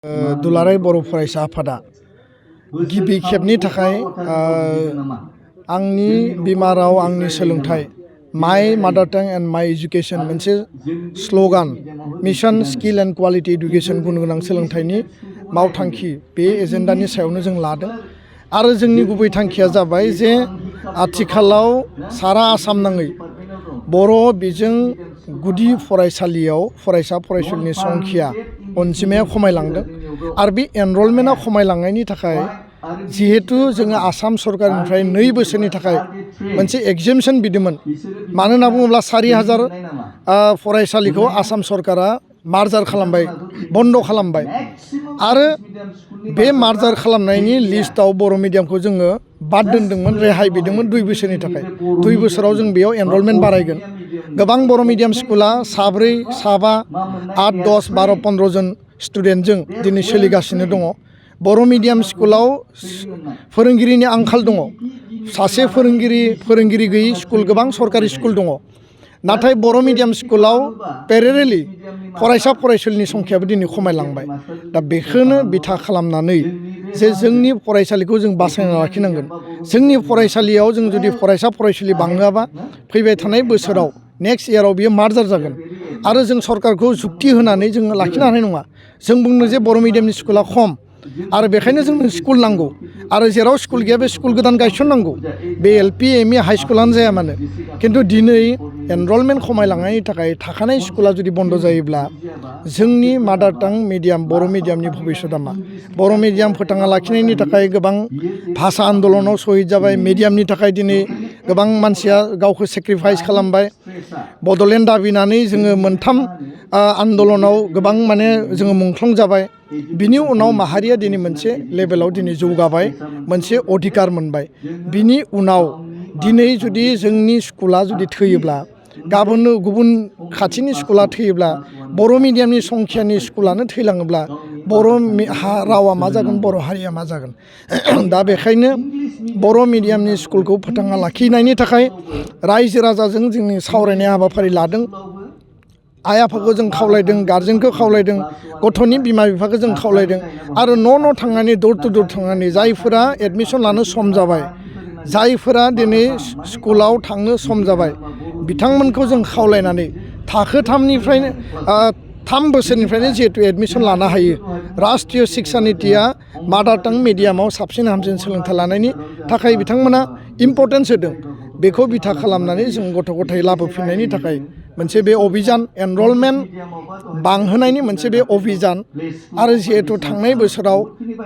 दुलाराय बर' फरायसा आफादा गिबि खेबनि थाखाय आंनि बिमा राव आंनि सोलोंथाइ माय मादार टां एन्ड माय एजुकेशन मोनसे slogan mission skill and quality education गुन गोनां सोलोंथाइनि मावथांखि बे एजेन्डानि सायावनो जों लादों आरो जोंनि गुबै थांखिया जाबाय जे आथिखालाव सारा आसाम नाङै बर' बिजों गुदि फरायसालियाव फरायसा फरायसुलिनि संख्या अनजिमाया खमायलांदों आरो बे एनरलमेन्टआ खमायलांनायनि थाखाय जिहेतु जोङो आसाम सरकारनिफ्राय 2 बोसोरनि थाखाय मोनसे एगजेम्पसन बिदोंमोन मानो होनना बुङोब्ला 4000 फरायसालिखौ आसाम सरकारा मार्जार खालामबाय बन्द खालामबाय आरो बे मार्जार खालामनायनि लिस्टआव बर' मिडियामखौ जोङो बाद दोन्दोंमोन रेहाय बिदोंमोन 2 बोसोरनि थाखाय 2 बोसोराव जों बेयाव एनरलमेन्ट बारायगोन गोबां बर' मिडियाम स्कुला 4 5 8 10 12 15 जन स्टुडेन्टजों दिनै सोलिगासिनो दङ बर' मिडियाम स्कुलाव फोरोंगिरिनि आंखाल दङ सासे फोरोंगिरि गैयै स्कुल गोबां सरकारि स्कुल दङ नाथाय बर' मिडियाम स्कुलाव पेरेरेलि फरायसा फरायसुलिनि संख्याबो दिनै खमायलांबाय दा बेखौनो बिथा खालामनानै जे जोंनि फरायसालिखौ जों बासायना लाखिनांगोन जोंनि फरायसालियाव जों जुदि फरायसा फरायसुलि बाङोबा फैबाय थानाय बोसोराव नेक्स्ट इयाराव बियो मार्जार जागोन आरो जों सरकारखौ जुक्ति होनानै जों लाखिनो हानाय नङा जों बुंनो जे बर' मिडियामनि स्कुला खम आरो बेखायनो जोंनो स्कुल नांगौ आरो जेराव स्कुल गैया बे स्कुल गोदान गायसननांगौ बे एलपि एमइ हाइ स्कुलानो जाया मानो खिन्थु दिनै एनरलमेन्ट खमायलांनायनि थाखाय थाखानाय स्कुला जुदि बन्द जायोब्ला जोंनि मादार टां मिडियाम बर' मिडियामनि भबिसतआ मा बर' मिडियाम फोथांना लाखिनायनि थाखाय गोबां भाषा आन्दलनाव शहीद जाबाय मिडियामनि थाखाय दिनै गोबां मानसिया गावखौ सेक्रिफाइस खालामबाय बड'लेण्ड दाबिनानै जोङो मोनथाम आन्दलनाव गोबां माने जोङो मुंख्लं जाबाय बिनि उनाव माहारिया दिनै मोनसे लेभेलाव दिनै जौगाबाय मोनसे अधिकार मोनबाय बिनि उनाव दिनै जुदि जोंनि स्कुला जुदि थैयोब्ला गाबोननो गुबुन खाथिनि स्कुला थैयोब्ला बर' मिडियामनि संख्यानि स्कुलानो थैलाङोब्ला बर' रावा मा जागोन बर' हारिया मा जागोन दा बेखायनो बर' मिडियामनि स्कुलखौ फोथांना लाखिनायनि थाखाय रायजो राजाजों जोंनि सावरायनाय हाबाफारि लादों आइ आफाखौ जों खावलायदों गार्जेनखौ खावलायदों गथ'नि बिमा बिफाखौ जों खावलायदों आरो न' थांनानै दर टु दर थांनानै जायफोरा एडमिसन लानो सम जाबाय जायफोरा दिनै स्कुलाव थांनो सम जाबाय बिथांमोनखौ जों खावलायनानै थाखो 3निफ्रायनो 3 बोसोरनिफ्रायनो जिहेतु एडमिसन लानो हायो राष्ट्रीय शिक्षा नीतिया मादार टां मिडियामाव साबसिन हामसिन सोलोंथाइ लानायनि थाखाय बिथांमोना इम्परटेन्स होदों बेखौ बिथा खालामनानै जों गथ' गथाय लाबोफिननायनि थाखाय मोनसे बे अभियान एनरलमेन्ट बांहोनायनि मोनसे बे अभियान आरो जिहेतु थांनाय बोसोराव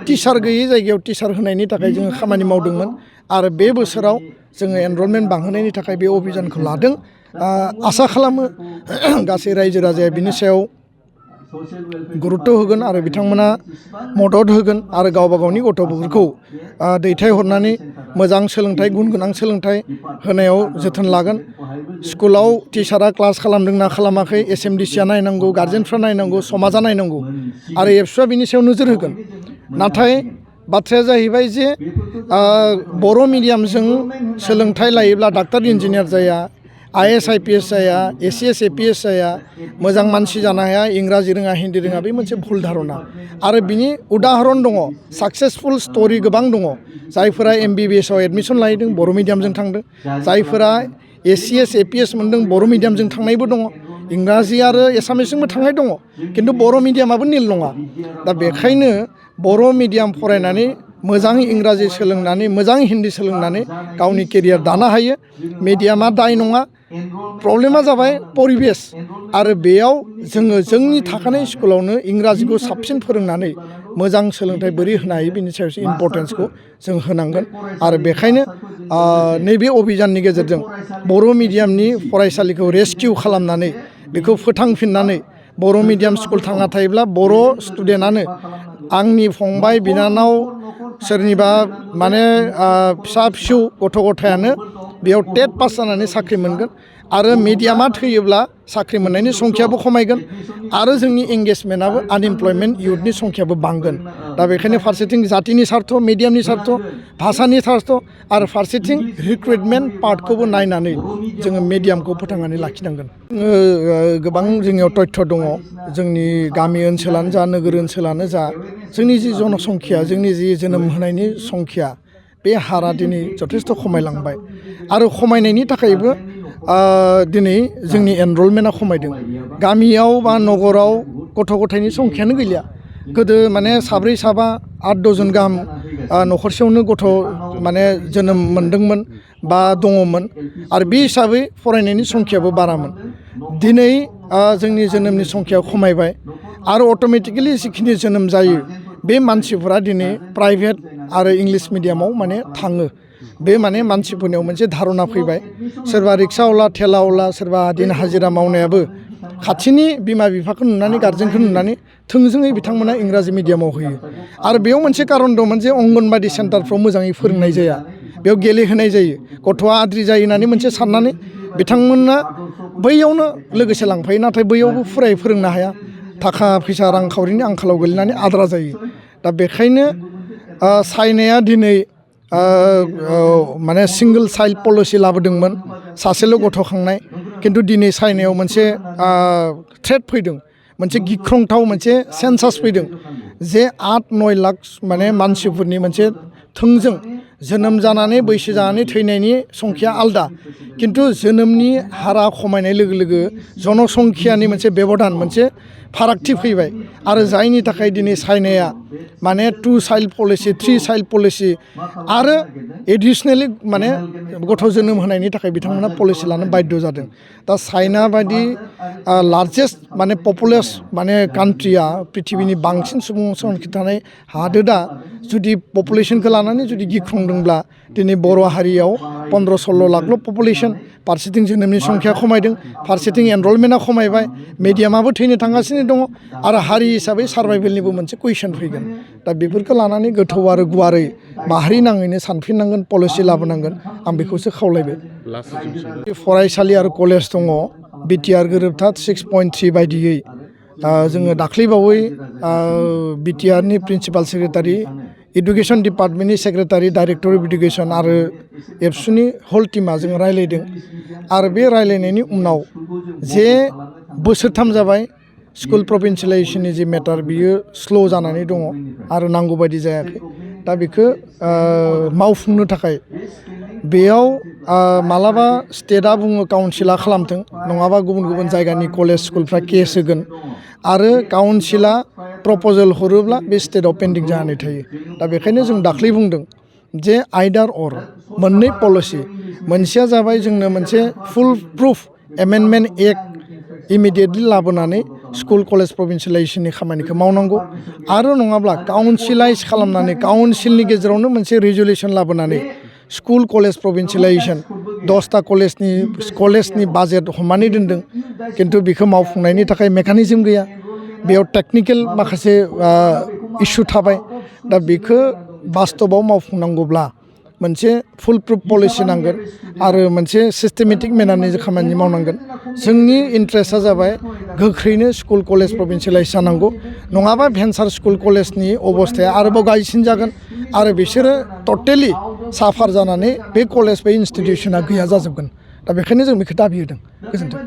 टिचार गैयै जायगायाव टिचार होनायनि थाखाय जोङो खामानि मावदोंमोन आरो बे बोसोराव जोङो एनरलमेन्ट बांहोनायनि थाखाय बे अभियानखौ लादों आसा खालामो गासै रायजो राजाया बिनि सायाव गुरुत्त होगोन आरो बिथांमोना मदद होगोन आरो गावबा गावनि गथ'फोरखौ दैथायहरनानै मोजां सोलोंथाइ गुन गोनां सोलोंथाइ होनायाव जोथोन लागोन स्कुलाव टिचारा क्लास खालामदोंना खालामाखै एसएमडिसिआ नायनांगौ गार्जेनफ्रा नायनांगौ समाजा नायनांगौ आरो एबसुआ बिनि सायाव नोजोर होगोन नाथाय बाथ्राया जाहैबाय जे बर' मिडियामजों सोलोंथाइ लायोब्ला डाक्टार इन्जिनियार जाया आइएस आइपिएस जाया एसिएस एपिएस जाया मोजां मानसि जानो हाया इंराजि रोङा हिन्दी रोङा बे मोनसे भुल धारना आरो बिनि उदाहरन दङ साक्सेसफुल स्टरि गोबां दङ जायफोरा एमबिबिएसआव एडमिसन लाहैदों बर' मिडियामजों थांदों जायफोरा एसिएस एपिएस मोनदों बर' मिडियामजों थांनायबो दङ इंराजि आरो एसामिसजोंबो थांनाय दङ खिन्थु बर' मिडियामाबो निल नङा दा बेखायनो बर' मिडियाम फरायनानै मोजां इंराजि सोलोंनानै मोजां हिन्दी सोलोंनानै गावनि केरियार दानो हायो मिडियामा दाय नङा प्रब्लेमा जाबाय परिबेस आरो बेयाव जोङो जोंनि थाखानाय स्कुलावनो इंराजिखौ साबसिन फोरोंनानै मोजां सोलोंथाइ बोरै होनो हायो बिनि सायावसो इम्परटेन्सखौ जों होनांगोन आरो बेखायनो नैबे अभियाननि गेजेरजों बर' मिडियामनि फरायसालिखौ रेस्किउ खालामनानै बेखौ फोथांफिननानै बर' मिडियाम स्कुल थांना थायोब्ला बर' स्टुडेन्टआनो आंनि फंबाय बिनानाव सोरनिबा माने फिसा फिसौ गथ' गथायानो बेयाव टेट पास जानानै साख्रि मोनगोन आरो मिडियामा थैयोब्ला साख्रि मोननायनि संख्याबो खमायगोन आरो जोंनि एंगेजमेन्टआबो आनएमप्लयमेन्ट इयुथनि संख्याबो बांगोन दा बेखायनो फारसेथिं जातिनि सार्थ मिडियामनि सार्थ भाषानि सार्थ आरो फारसेथिं रिक्रुइटमेन्ट पार्टखौबो नायनानै जोङो मिडियामखौ फोथांनानै लाखिनांगोन गोबां जोंनियाव तथ्य दङ जोंनि गामि ओनसोलानो जा नोगोर ओनसोलानो जा जोंनि जि जनसंख्या जोंनि जि जोनोम होनायनि संख्या बे हारा दिनै जथेस्थ खमायलांबाय आरो खमायनायनि थाखायबो दिनै जोंनि एनरलमेन्टआ खमायदों गामियाव बा नगराव गथ' गथायनि संख्यानो गैलिया गोदो माने साब्रै साबा 8 दजन गाहाम न'खरसेयावनो गथ' माने जोनोम मोन्दोंमोन बा दङमोन आरो बे हिसाबै फरायनायनि संख्याबो बारामोन दिनै जोंनि जोनोमनि संख्या खमायबाय आरो अट'मेटिकेलि जिखिनि जोनोम जायो बे मानसिफोरा दिनै प्राइभेट आरो इंलिश मिडियामाव माने थाङो बे माने मानसिफोरनियाव मोनसे धारना फैबाय सोरबा रिक्सावाला थेलावाला सोरबा दिन हाजिरा मावनायाबो खाथिनि बिमा बिफाखौ नुनानै गार्जेनखौ नुनानै थोंजोङै बिथांमोना इंराजि मिडियामाव होयो आरो बेयाव मोनसे कारन दंमोन जे अंगनबादि सेन्टारफ्राव मोजाङै फोरोंनाय जाया बेयाव गेलेहोनाय जायो गथ'आ आद्रि जायो होननानै मोनसे साननानै बिथांमोना बैयावनो लोगोसे लांफायो नाथाय बैयावबो फुरायै फोरोंनो हाया थाखा फैसा रांखावरिनि आंखालाव गोलैनानै आद्रा जायो दा बेखायनो चाइनाया दिनै माने सिंगल चाइल्ड पलिसि लाबोदोंमोन सासेल' गथ' खांनाय किन्तु दिनै चाइनायाव मोनसे थ्रेट फैदों मोनसे गिख्रंथाव मोनसे सेन्सास फैदों जे 8-9 लाख माने मानसिफोरनि मोनसे थोंजों जोनोम जानानै बैसो जानानै थैनायनि संख्या आलदा किन्तु जोनोमनि हारा खमायनाय लोगो लोगो जनसंख्यानि मोनसे बेबधान मोनसे फारागथि फैबाय आरो जायनि थाखाय दिनै चाइनाया माने 2 चाइल्ड पलिसि 3 चाइल्ड पलिसि आरो एडिसनेलि माने गथ' जोनोम होनायनि थाखाय बिथांमोना पलिसि लानो बाध्य जादों दा चाइना बायदि लार्जेस्ट माने पपुलास माने कान्ट्रिया पृथिबिनि बांसिन सुबुं संख्या थानाय हादोरा जुदि पपुलेसनखौ लानानै जुदि गिख्रंदोंब्ला दिनै बर' हारियाव 15-16 लाखल' पपुलेसन फारसेथिं जोनोमनि संख्या खमायदों फारसेथिं एनरलमेन्टआ खमायबाय मिडियामाबो थैनो थांगासिनो दङ आरो हारि हिसाबै सार्भाइभेलनिबो मोनसे कुइसन फैगोन दा बेफोरखौ लानानै गोथौ आरो गुवारै माहारि नाङैनो सानफिननांगोन पलिसि लाबोनांगोन आं बेखौसो खावलायबाय फरायसालि आरो कलेज दङ बिटिआर गोरोबथा 6.3 बायदियै जोङो दाख्लैबावै बिटिआरनि प्रिन्सिपाल सेक्रेटारि इडुकेसन डिपार्टमेन्टनि सेक्रेटारि डाइरेक्टर अफ इडुकेसन आरो एबसुनि हल टिमा जों रायलायदों आरो बे रायलायनायनि उनाव जे बोसोरथाम जाबाय स्कुल प्रभिन्सियेलाइजेसननि जि मेटार बियो स्ल' जानानै दङ आरो नांगौ बायदि जायाखै दा बेखौ मावफुंनो थाखाय बेयाव मालाबा स्टेटआ बुङो काउन्सिला खालामथों नङाबा गुबुन गुबुन जायगानि कलेज स्कुलफ्रा केस होगोन आरो काउन्सिला प्रप'जेल हरोब्ला बे स्टेटआव पेन्डिं जानानै थायो दा बेखायनो जों दाख्लै बुंदों जे आइदार अर मोननै पलिसि मोनसेया जाबाय जोंनो मोनसे फुल प्रुफ एमेन्डमेन्ट एक्ट इमिडियेटलि लाबोनानै स्कुल कलेज प्रभिन्सियेलाइजेसननि खामानिखौ मावनांगौ आरो नङाब्ला काउन्सिलाइज खालामनानै काउन्सिलनि गेजेरावनो मोनसे रेजुलेसन लाबोनानै स्कुल कलेज प्रभिन्सियेलाइजेसन 10टा कलेजनि बाजेट हमनानै दोनदों किन्तु बेखौ मावफुंनायनि थाखाय मेकानिजम गैया बेयाव टेकनिकेल माखासे इस्यु थाबाय दा बेखौ बास्तबाव मावफुंनांगौब्ला मोनसे फुल प्रुफ पलिसि नांगोन आरो मोनसे सिस्टेमेटिक मेनारनि खामानि मावनांगोन जोंनि इन्ट्रेस्टआ जाबाय गोख्रैनो स्कुल कलेज प्रभिन्सियेलाइज जानांगौ नङाबा भेन्सार स्कुल कलेजनि अबस्थाया आरोबाव गाज्रिसिन जागोन आरो बिसोरो टटेलि साफार जानानै बे कलेज बे इनस्टिटिउसना गैया जाजोबगोन दा बेखायनो जों बेखौ दाबि होदों गोजोन्थों